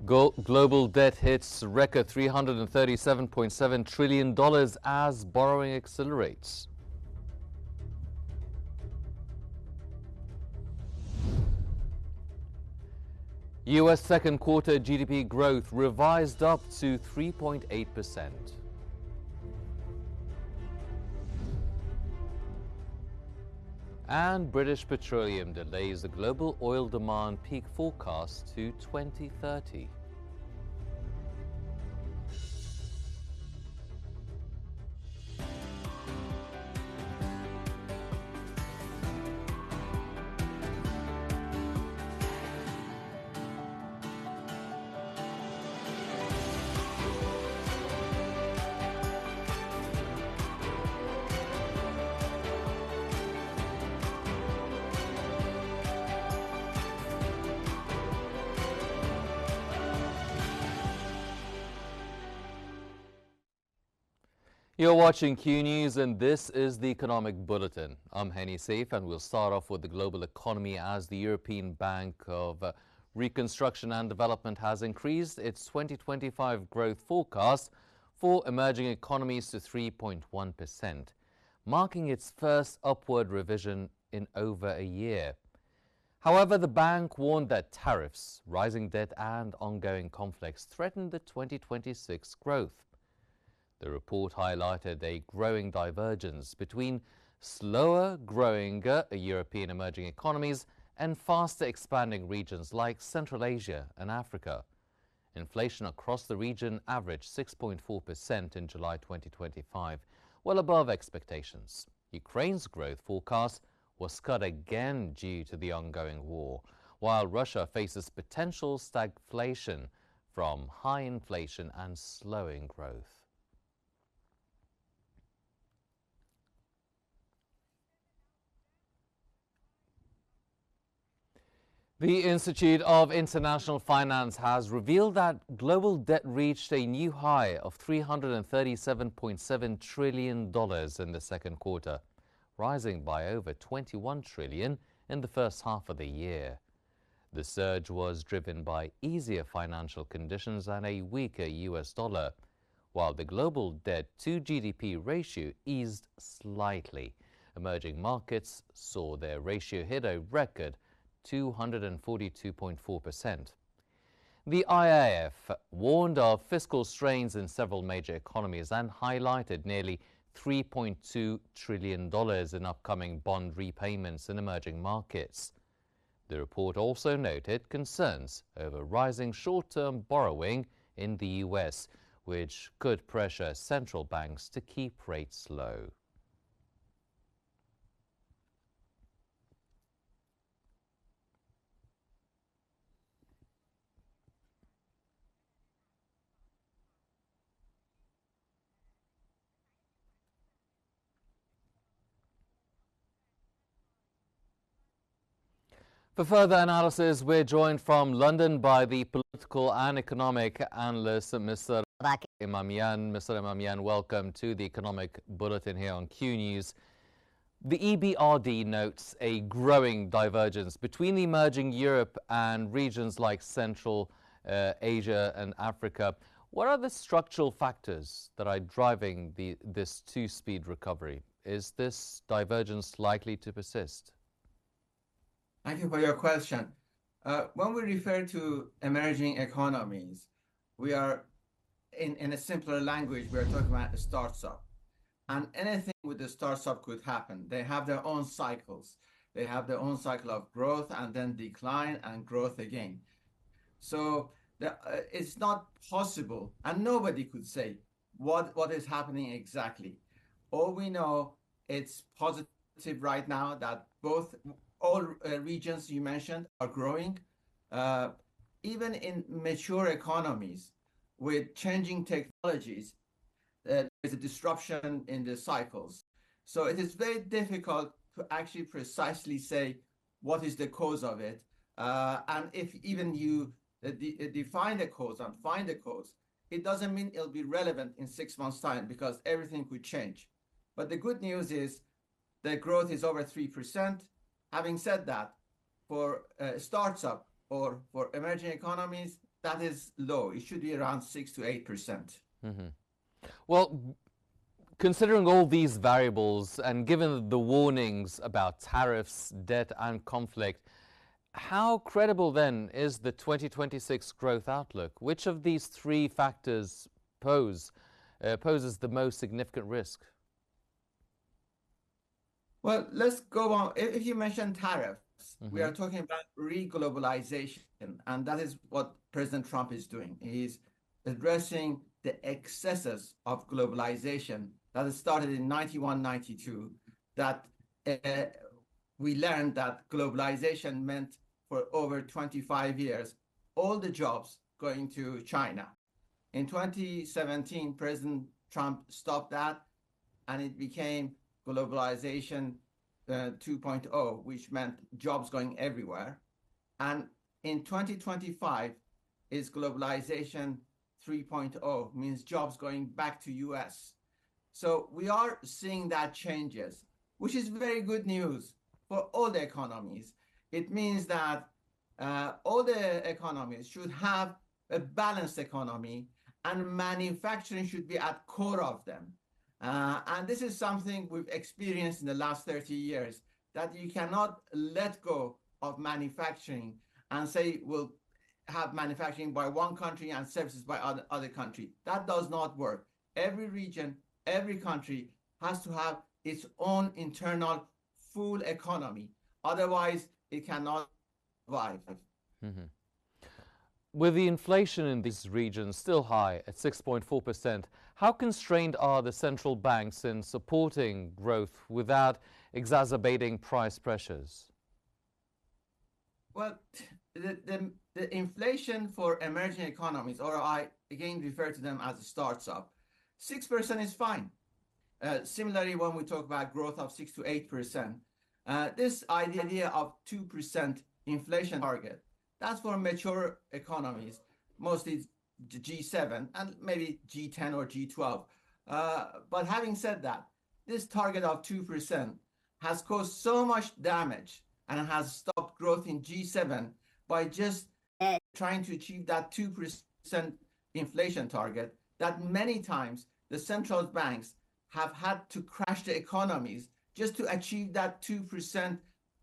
Global debt hits record $337.7 trillion as borrowing accelerates. U.S. second quarter GDP growth revised up to 3.8%. And British Petroleum delays the global oil demand peak forecast to 2030. You're watching Q News and this is the Economic Bulletin. I'm Henny Saif and we'll start off with the global economy as the European Bank of Reconstruction and Development has increased its 2025 growth forecast for emerging economies to 3.1%, marking its first upward revision in over a year. However, the bank warned that tariffs, rising debt and ongoing conflicts threaten the 2026 growth. The report highlighted a growing divergence between slower-growing European emerging economies and faster-expanding regions like Central Asia and Africa. Inflation across the region averaged 6.4% in July 2025, well above expectations. Ukraine's growth forecast was cut again due to the ongoing war, while Russia faces potential stagflation from high inflation and slowing growth. The Institute of International Finance has revealed that global debt reached a new high of $337.7 trillion in the second quarter, rising by over $21 trillion in the first half of the year. The surge was driven by easier financial conditions and a weaker US dollar, while the global debt-to-GDP ratio eased slightly. Emerging markets saw their ratio hit a record 242.4%. The IIF warned of fiscal strains in several major economies and highlighted nearly $3.2 trillion in upcoming bond repayments in emerging markets. The report also noted concerns over rising short-term borrowing in the US, which could pressure central banks to keep rates low. For further analysis, we're joined from London by the political and economic analyst, Mr. Imamian. Mr. Imamian, welcome to the Economic Bulletin here on Q News. The EBRD notes a growing divergence between the emerging Europe and regions like Central Asia and Africa. What are the structural factors that are driving this two-speed recovery? Is this divergence likely to persist? Thank you for your question. When we refer to emerging economies, we are, in a simpler language, we are talking about a startup. And anything with a startup could happen. They have their own cycles. They have their own cycle of growth and then decline and growth again. So it's not possible, and nobody could say what is happening exactly. All we know, it's positive right now that all regions you mentioned are growing. Even in mature economies with changing technologies, there's a disruption in the cycles. So it is very difficult to actually precisely say what is the cause of it. And if even you define the cause and find the cause, it doesn't mean it'll be relevant in 6 months' time because everything could change. But the good news is the growth is over 3%. Having said that, for startup or for emerging economies, that is low. It should be around 6 to 8%. Well, considering all these variables and given the warnings about tariffs, debt, and conflict, how credible then is the 2026 growth outlook? Which of these three factors poses the most significant risk? Well, let's go on. If you mention tariffs, we are talking about re-globalization, and that is what President Trump is doing. He's addressing the excesses of globalization that started in 91, 92, that we learned that globalization meant for over 25 years, all the jobs going to China. In 2017, President Trump stopped that, and it became globalization 2.0, which meant jobs going everywhere. And in 2025 is globalization 3.0, means jobs going back to US. So we are seeing that changes, which is very good news for all the economies. It means that all the economies should have a balanced economy, and manufacturing should be at core of them. And this is something we've experienced in the last 30 years, that you cannot let go of manufacturing and say we'll have manufacturing by one country and services by other country. That does not work. Every region, every country has to have its own internal full economy. Otherwise, it cannot survive. With the inflation in these regions still high at 6.4%, how constrained are the central banks in supporting growth without exacerbating price pressures? Well, the inflation for emerging economies, or I again refer to them as a startup, 6% is fine. Similarly, when we talk about growth of 6 to 8%, this idea of 2% inflation target, that's for mature economies, mostly G7 and maybe G10 or G12. But having said that, this target of 2% has caused so much damage and has stopped growth in G7 by just trying to achieve that 2% inflation target, that many times the central banks have had to crash the economies just to achieve that 2%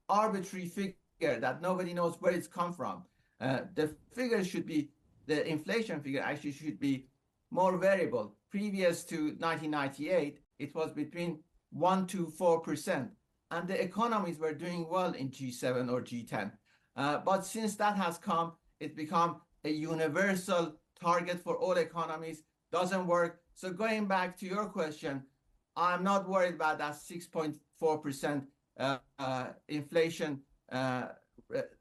arbitrary figure that nobody knows where it's come from. The figure should be, the inflation figure actually should be more variable. Previous to 1998, it was between 1 to 4%, and the economies were doing well in G7 or G10. But since that has come, it's become a universal target for all economies. Doesn't work. So going back to your question, I'm not worried about that 6.4% inflation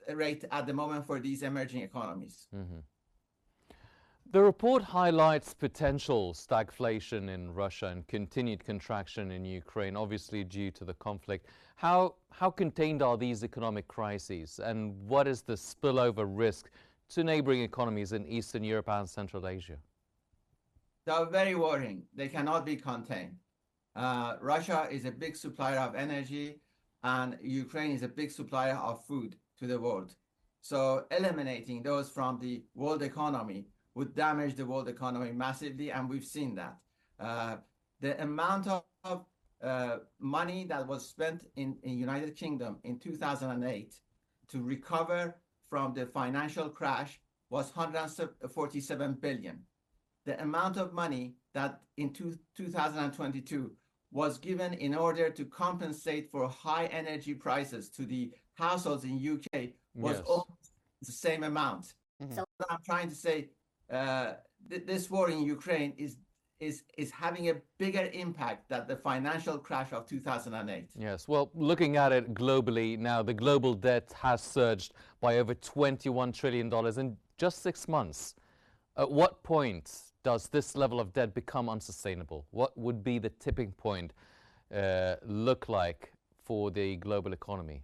rate at the moment for these emerging economies. The report highlights potential stagflation in Russia and continued contraction in Ukraine, obviously due to the conflict. How contained are these economic crises, and what is the spillover risk to neighboring economies in Eastern Europe and Central Asia? They are very worrying. They cannot be contained. Russia is a big supplier of energy, and Ukraine is a big supplier of food to the world. So eliminating those from the world economy would damage the world economy massively, and we've seen that. The amount of money that was spent in United Kingdom in 2008 to recover from the financial crash was 147 billion. The amount of money that in 2022 was given in order to compensate for high energy prices to the households in UK was almost the same amount. So what I'm trying to say, this war in Ukraine is having a bigger impact than the financial crash of 2008. Yes, well, looking at it globally now, the global debt has surged by over $21 trillion in just 6 months. At what point does this level of debt become unsustainable? What would be the tipping point look like for the global economy?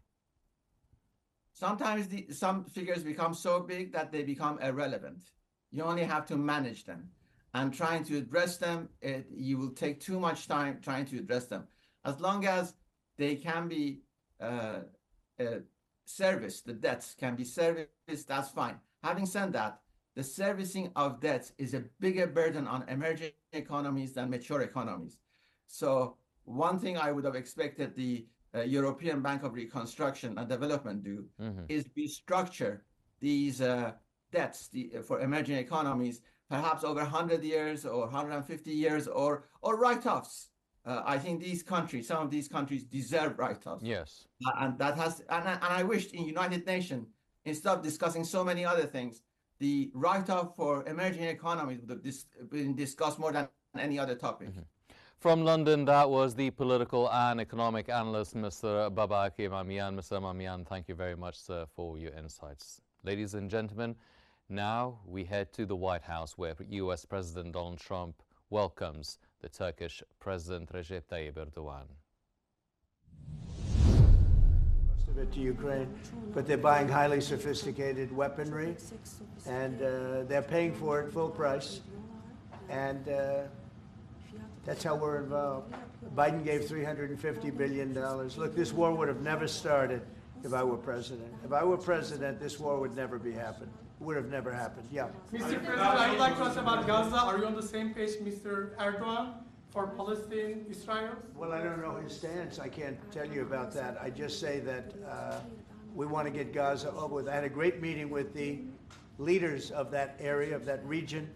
Sometimes some figures become so big that they become irrelevant. You only have to manage them. And trying to address them, you will take too much time trying to address them. As long as they can be serviced, the debts can be serviced, that's fine. Having said that, the servicing of debts is a bigger burden on emerging economies than mature economies. So one thing I would have expected the European Bank of Reconstruction and Development do is restructure these debts for emerging economies, perhaps over 100 years or 150 years, or write-offs. I think these countries, some of these countries deserve write-offs. Yes. And that has, and I wished in United Nations, instead of discussing so many other things, the write-off for emerging economies would have been discussed more than any other topic. From London, that was the political and economic analyst, Mr. Babak Emamian. Mr. Emamian, thank you very much, sir, for your insights. Ladies and gentlemen, now we head to the White House, where U.S. President Donald Trump welcomes the Turkish President Recep Tayyip Erdogan. Most of it to Ukraine, but they're buying highly sophisticated weaponry, and they're paying for it full price, and that's how we're involved. Biden gave $350 billion. Look, this war would have never started if I were president. If I were president, this war would never be happened. Would have never happened. Yeah. Mr. President, I would like to ask about Gaza. Are you on the same page, Mr. Erdogan, for Palestine, Israel? Well, I don't know his stance. I can't tell you about that. I just say that we want to get Gaza over with. I had a great meeting with the leaders of that area, of that region,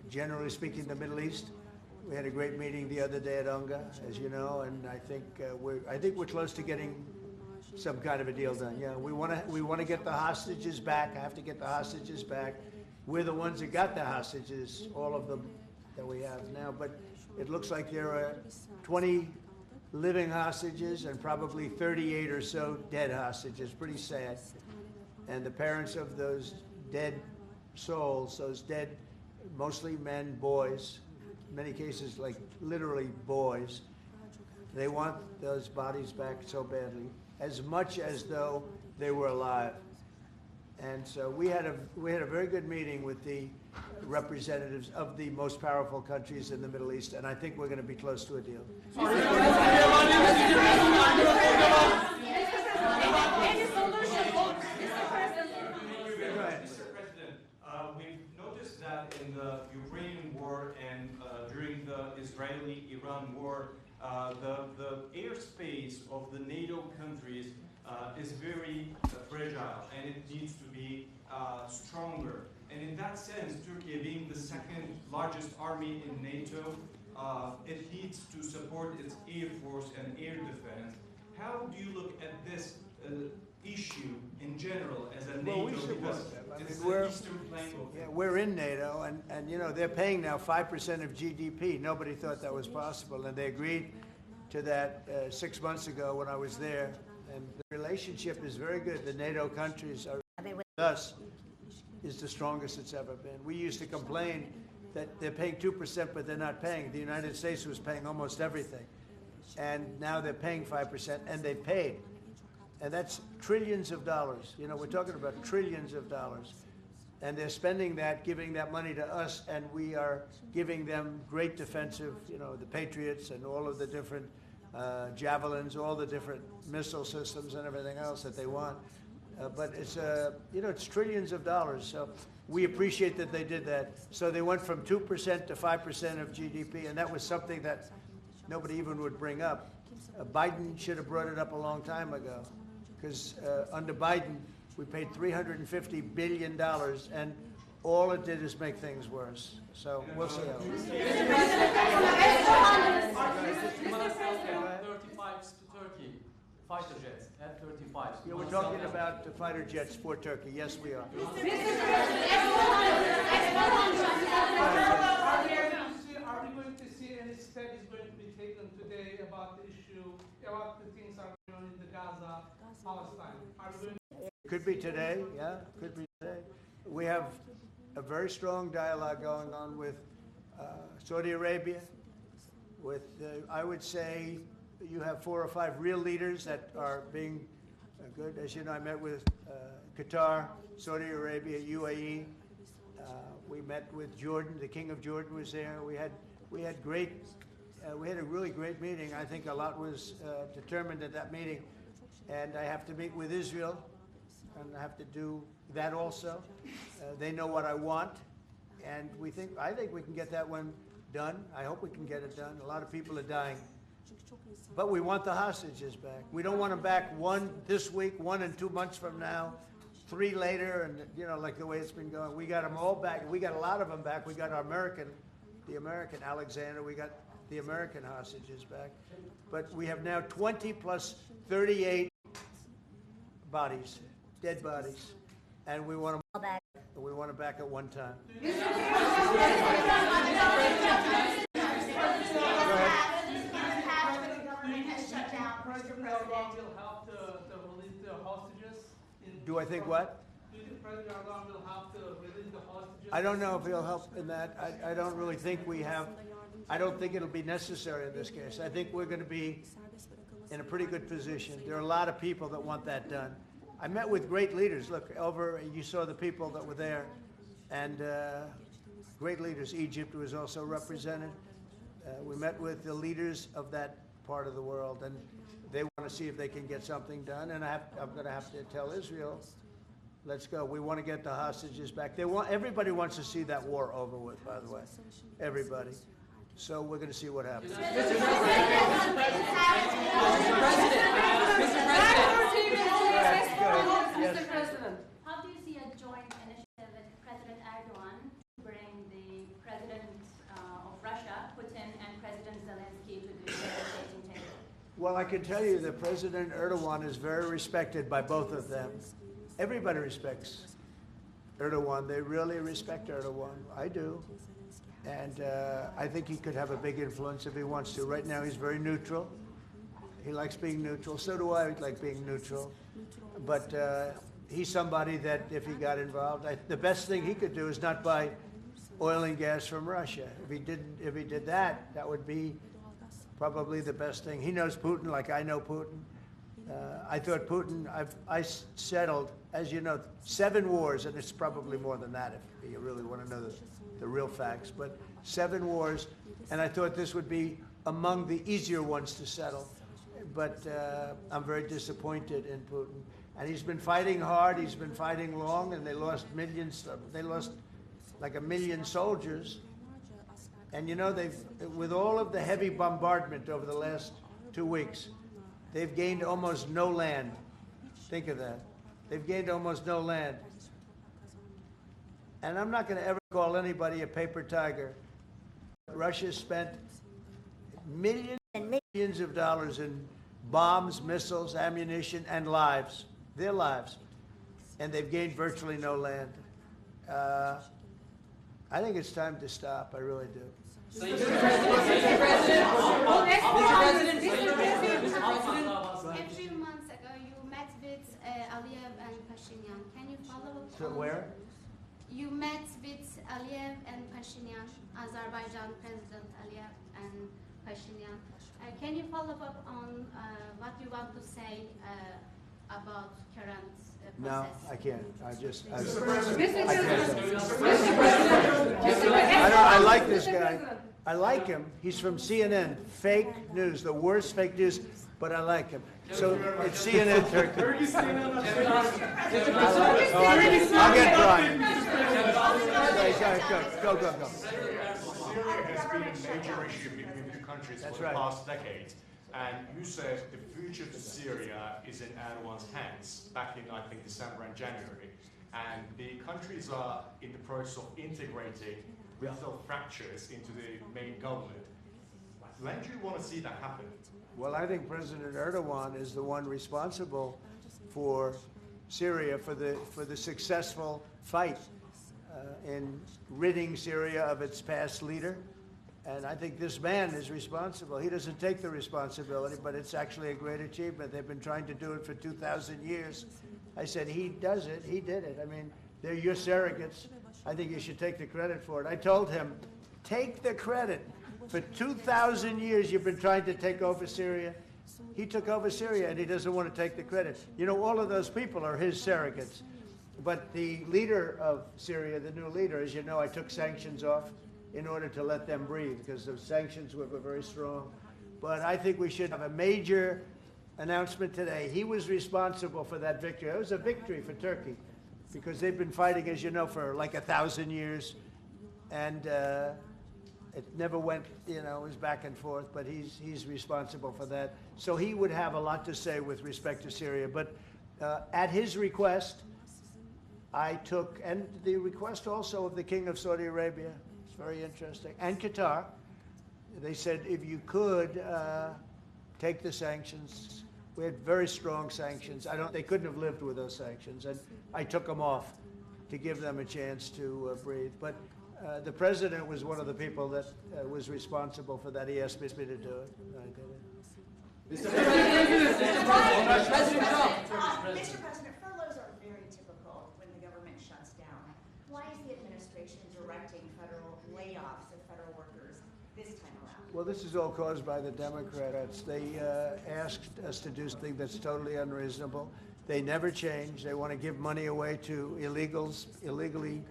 generally speaking, the Middle East. We had a great meeting the other day at UNGA, as you know, and I think we're close to getting some kind of a deal done. Yeah, we want to get the hostages back. I have to get the hostages back. We're the ones that got the hostages, all of them that we have now. But it looks like there are 20 living hostages and probably 38 or so dead hostages. Pretty sad. And the parents of those dead souls, those dead, mostly men, boys, in many cases like literally boys, they want those bodies back so badly, as much as though they were alive. And so we had a very good meeting with the representatives of the most powerful countries in the Middle East, and I think we're going to be close to a deal. That in the Ukrainian war and during the Israeli-Iran war, the airspace of the NATO countries is very fragile, and it needs to be stronger. And in that sense, Turkey being the second largest army in NATO, it needs to support its air force and air defense. How do you look at this issue in general as a NATO? Well, we support them. I mean, we're in NATO, and you know, they're paying now 5% of GDP. Nobody thought that was possible, and they agreed to that 6 months ago when I was there. And the relationship is very good. The NATO countries are with us is the strongest it's ever been. We used to complain that they're paying 2%, but they're not paying. The United States was paying almost everything, and now they're paying 5%, and they paid. And that's trillions of dollars. You know, we're talking about trillions of dollars. And they're spending that, giving that money to us, and we are giving them great defensive, you know, the Patriots and all of the different javelins, all the different missile systems and everything else that they want. But it's, you know, it's trillions of dollars. So we appreciate that they did that. So they went from 2% to 5% of GDP, and that was something that nobody even would bring up. Biden should have brought it up a long time ago, because under Biden, we paid $350 billion, and all it did is make things worse. So we'll see how it goes. Mr. President, F-35s to Turkey, fighter jets, F-35s. Yeah, we're talking about the fighter jets for Turkey. Yes, we are. Are we going to see any steps going to be taken today about the issue, about the things that are going on in the Gaza, Palestine? Are we going to Could be today, yeah, could be today. We have a very strong dialogue going on with Saudi Arabia, with, I would say, you have 4 or 5 real leaders that are being good. As you know, I met with Qatar, Saudi Arabia, UAE. We met with Jordan. The King of Jordan was there. We had a really great meeting. I think a lot was determined at that meeting. And I have to meet with Israel and I have to do that also. They know what I want, and I think we can get that one done. I hope we can get it done. A lot of people are dying. But we want the hostages back. We don't want them back, one this week, one in 2 months from now, 3 later, and like the way it's been going. We got them all back. We got a lot of them back. We got the American Alexander. We got the American hostages back. But we have now 20 plus 38 bodies, dead bodies, and we want them back. We want them back at one time. Do I think what? Do you think President Erdogan will have to release the hostages? I don't know if he'll help in that. I don't really think we have. I don't think it'll be necessary in this case. I think we're going to be in a pretty good position. There are a lot of people that want that done. I met with great leaders. Look, you saw the people that were there, and great leaders. Egypt was also represented. We met with the leaders of that part of the world, and they want to see if they can get something done. And I'm going to have to tell Israel, let's go. We want to get the hostages back. Everybody wants to see that war over with, by the way. Everybody. So we're going to see what happens. Mr. President, how do you see a joint initiative with President Erdogan to bring the President of Russia, Putin, and President Zelensky to the negotiating table? Well, I can tell you that President Erdogan is very respected by both of them. Everybody respects Erdogan. They really respect Erdogan. I do. And I think he could have a big influence if he wants to. Right now, he's very neutral. He likes being neutral. So do I like being neutral. But he's somebody that, if he got involved, the best thing he could do is not buy oil and gas from Russia. If he did that, that would be probably the best thing. He knows Putin like I know Putin. I thought Putin, I settled, as you know, 7 wars, and it's probably more than that if you really want to know the real facts, but 7 wars, and I thought this would be among the easier ones to settle. But I'm very disappointed in Putin. And he's been fighting hard, he's been fighting long, and they lost millions, they lost like 1 million soldiers. And with all of the heavy bombardment over the last 2 weeks, they've gained almost no land. Think of that. They've gained almost no land. And I'm not going to ever call anybody a paper tiger. Russia spent millions and millions of dollars in bombs, missiles, ammunition, and lives, their lives. And they've gained virtually no land. I think it's time to stop. I really do. A few months ago, you met with Aliyev and Pashinyan. Can you follow up? So where? You met with Aliyev and Pashinyan, Azerbaijan President Aliyev and Pashinyan. Can you follow up on what you want to say about current process? No, I can't. I Mr. I like this guy. I like him. He's from CNN. Fake news, the worst fake news, but I like him. So it's CNN Turkey. I'll get Brian. Go. Syria has been a major issue between the two countries for the past decade. And you said the future to Syria is in Erdogan's hands back in, I think, December and January. And the countries are in the process of integrating little fractures into the main government. When do you want to see that happen? Well, I think President Erdogan is the one responsible for Syria, for the successful fight in ridding Syria of its past leader. And I think this man is responsible. He doesn't take the responsibility, but it's actually a great achievement. They've been trying to do it for 2,000 years. I said, he does it. He did it. I mean, they're your surrogates. I think you should take the credit for it. I told him, take the credit. For 2,000 years, you've been trying to take over Syria. He took over Syria, and he doesn't want to take the credit. You know, all of those people are his surrogates. But the leader of Syria, the new leader, as you know, I took sanctions off in order to let them breathe, because the sanctions were very strong. But I think we should have a major announcement today. He was responsible for that victory. It was a victory for Turkey because they've been fighting, as you know, for like 1,000 years. And it never went, it was back and forth, but he's responsible for that. So he would have a lot to say with respect to Syria. But at his request, I took, and the request also of the King of Saudi Arabia, it's very interesting, and Qatar, they said if you could take the sanctions. We had very strong sanctions. They couldn't have lived with those sanctions, and I took them off to give them a chance to breathe. But the president was one of the people that was responsible for that. He asked me to do it. I did it. Mr. President, furloughs are very typical when the government shuts down. Why is the administration directing federal layoffs of federal workers this time around? Well, this is all caused by the Democrats. They asked us to do something that's totally unreasonable. They never change. They want to give money away to illegally,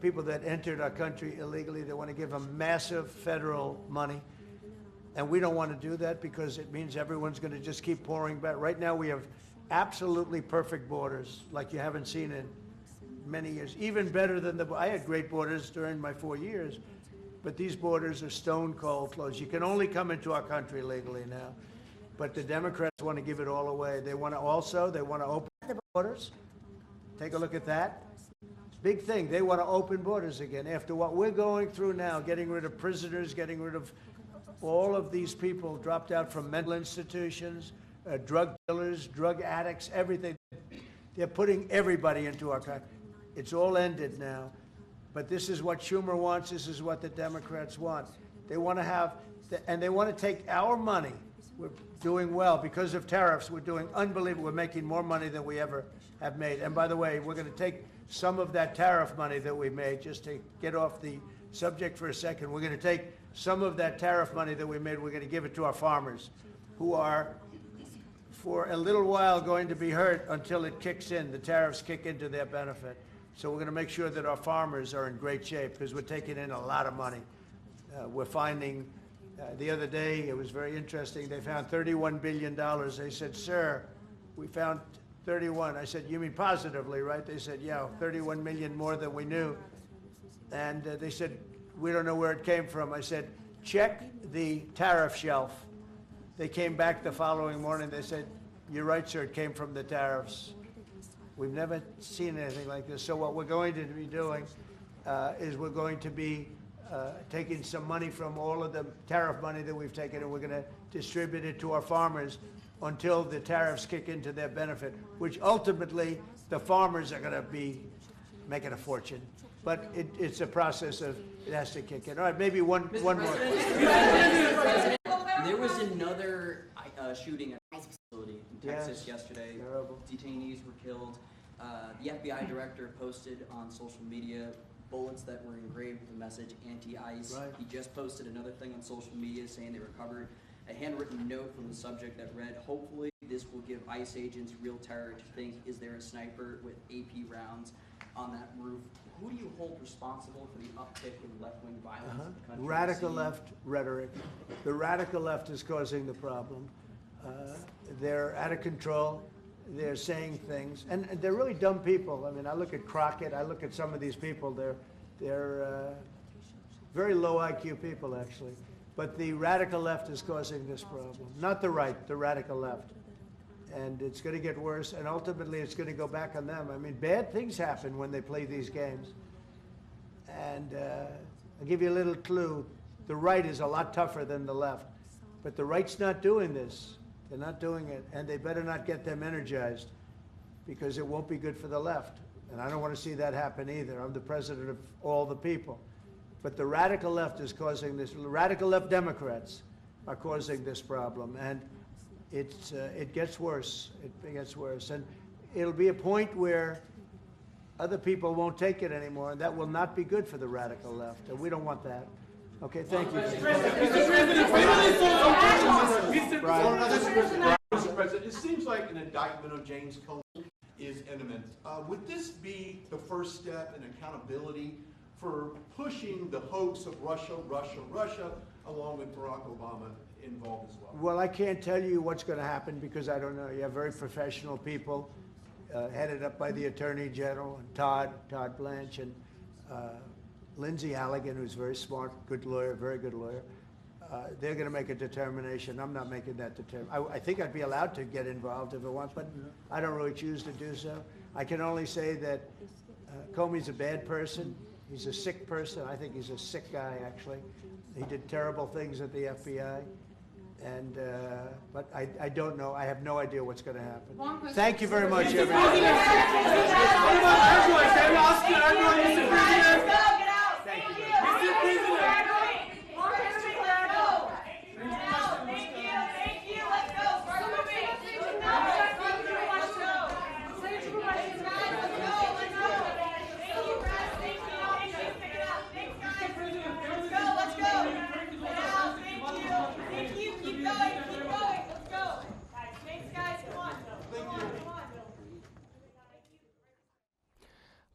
people that entered our country illegally. They want to give them massive federal money. And we don't want to do that because it means everyone's going to just keep pouring back. Right now we have absolutely perfect borders like you haven't seen in many years. Even better than I had great borders during my 4 years, but these borders are stone cold closed. You can only come into our country legally now. But the Democrats want to give it all away. They want to open the borders. Take a look at that. Big thing. They want to open borders again. After what we're going through now, getting rid of prisoners, getting rid of all of these people dropped out from mental institutions, drug dealers, drug addicts, everything. They're putting everybody into our country. It's all ended now. But this is what Schumer wants. This is what the Democrats want. They want to have, and they want to take our money. We're doing well because of tariffs. We're doing unbelievable. We're making more money than we ever have made. And by the way, we're going to take some of that tariff money that we made, just to get off the subject for a second. We're going to take some of that tariff money that we made. We're going to give it to our farmers, who are, for a little while, going to be hurt until it kicks in. The tariffs kick into their benefit. So we're going to make sure that our farmers are in great shape because we're taking in a lot of money. We're finding, the other day, it was very interesting, they found $31 billion. They said, sir, we found 31. I said, you mean positively, right? They said, yeah, 31 million more than we knew. And they said, we don't know where it came from. I said, check the tariff shelf. They came back the following morning. They said, you're right, sir, it came from the tariffs. We've never seen anything like this. So what we're going to be doing is we're going to be taking some money from all of the tariff money that we've taken, and we're going to distribute it to our farmers until the tariffs kick into their benefit, which ultimately the farmers are going to be making a fortune. But it's a process of, it has to kick in. All right, maybe one more. There was another shooting at a facility in Texas yesterday. Terrible. Detainees were killed. The FBI director posted on social media bullets that were engraved with the message anti-ICE. Right. He just posted another thing on social media saying they recovered a handwritten note from the subject that read, hopefully this will give ICE agents real terror to think, is there a sniper with AP rounds on that roof? Who do you hold responsible for the uptick in left-wing violence in the country? Radical left rhetoric. The radical left is causing the problem. They're out of control. They're saying things, and they're really dumb people. I mean, I look at Crockett. I look at some of these people. They're very low IQ people, actually. But the radical left is causing this problem, not the right, the radical left. And it's going to get worse, and ultimately it's going to go back on them. I mean, bad things happen when they play these games. And I'll give you a little clue. The right is a lot tougher than the left. But the right's not doing this. They're not doing it, and they better not get them energized because it won't be good for the left. And I don't want to see that happen either. I'm the president of all the people. But the radical left is causing this. Radical left Democrats are causing this problem, and it gets worse. It gets worse, and it'll be a point where other people won't take it anymore, and that will not be good for the radical left, and we don't want that. Okay, thank you. Mr. President, it seems like an indictment of James Comey is imminent. Would this be the first step in accountability for pushing the hoax of Russia, Russia, Russia, along with Barack Obama involved as well? Well, I can't tell you what's going to happen because I don't know. You have very professional people headed up by the Attorney General, and Todd Blanche, and Lindsay Halligan, who's very smart, good lawyer, very good lawyer. They're going to make a determination. I'm not making that determination. I think I'd be allowed to get involved if I want, but I don't really choose to do so. I can only say that Comey's a bad person. He's a sick person. I think he's a sick guy, actually. He did terrible things at the FBI. And, but I don't know. I have no idea what's going to happen. Thank you very much, everyone.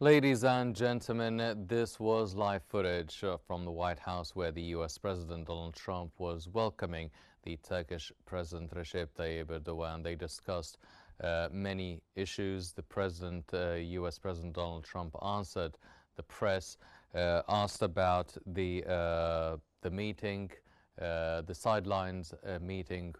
Ladies and gentlemen, this was live footage from the White House where the U.S. President Donald Trump was welcoming the Turkish President Recep Tayyip Erdogan. They discussed many issues. The U.S. President Donald Trump answered the press, asked about the meeting, the sidelines meeting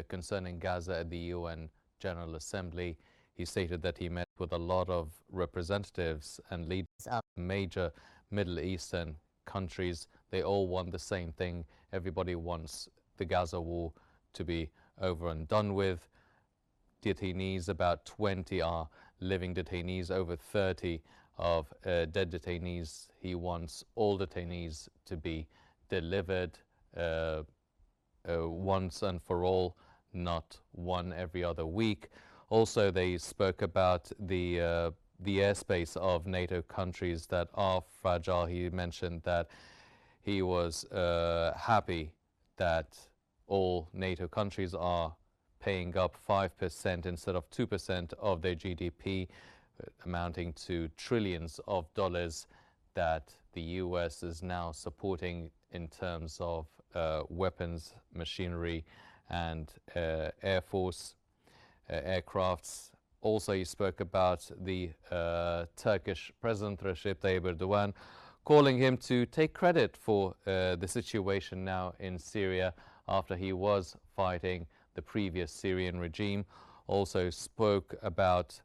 concerning Gaza at the UN General Assembly. He stated that he met with a lot of representatives and leaders of major Middle Eastern countries. They all want the same thing. Everybody wants the Gaza war to be over and done with. Detainees, about 20 are living detainees, over 30 of dead detainees. He wants all detainees to be delivered once and for all, not one every other week. Also, they spoke about the airspace of NATO countries that are fragile. He mentioned that he was happy that all NATO countries are paying up 5% instead of 2% of their GDP, amounting to trillions of dollars that the US is now supporting in terms of weapons, machinery, and Air Force aircrafts. Also, he spoke about the Turkish President Recep Tayyip Erdogan, calling him to take credit for the situation now in Syria after he was fighting the previous Syrian regime. Also spoke about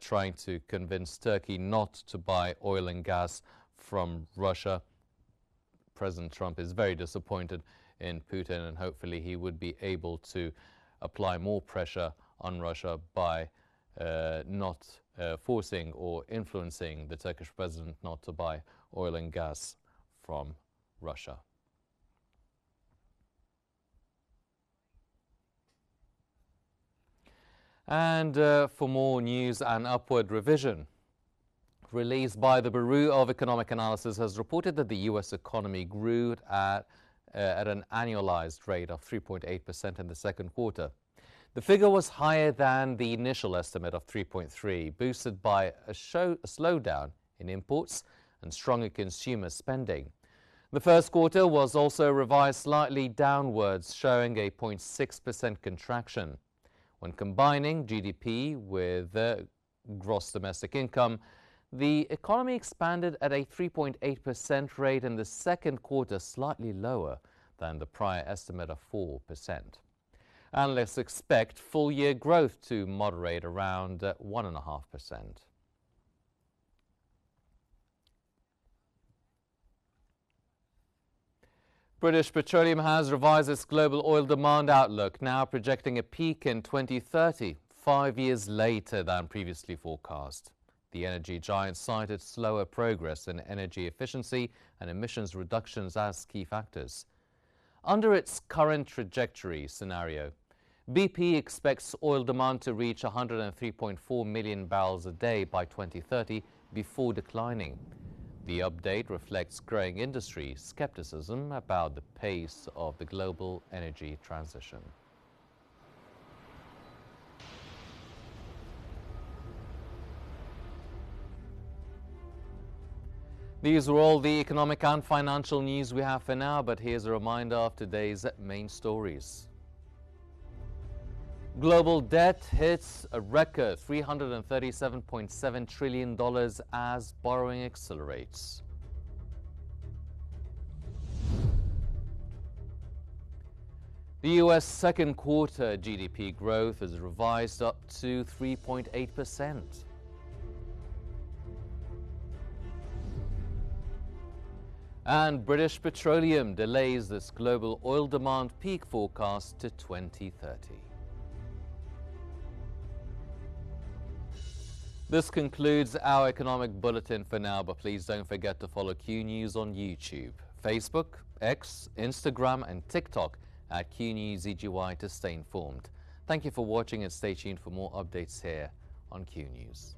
trying to convince Turkey not to buy oil and gas from Russia. President Trump is very disappointed in Putin, and hopefully he would be able to apply more pressure on Russia by not forcing or influencing the Turkish president not to buy oil and gas from Russia. And for more news, an upward revision released by the Bureau of Economic Analysis has reported that the U.S. economy grew at an annualized rate of 3.8% in the second quarter. The figure was higher than the initial estimate of 3.3%, boosted by a slowdown in imports and stronger consumer spending. The first quarter was also revised slightly downwards, showing a 0.6% contraction. When combining GDP with gross domestic income, the economy expanded at a 3.8% rate in the second quarter, slightly lower than the prior estimate of 4%. Analysts expect full-year growth to moderate around 1.5%. British Petroleum has revised its global oil demand outlook, now projecting a peak in 2030, 5 years later than previously forecast. The energy giant cited slower progress in energy efficiency and emissions reductions as key factors. Under its current trajectory scenario, BP expects oil demand to reach 103.4 million barrels a day by 2030 before declining. The update reflects growing industry skepticism about the pace of the global energy transition. These are all the economic and financial news we have for now, but here's a reminder of today's main stories. Global debt hits a record $337.7 trillion as borrowing accelerates. The U.S. second quarter GDP growth is revised up to 3.8%. And British Petroleum delays this global oil demand peak forecast to 2030. This concludes our economic bulletin for now, but please don't forget to follow Q News on YouTube, Facebook, X, Instagram and TikTok at QNewsEGY to stay informed. Thank you for watching and stay tuned for more updates here on Q News.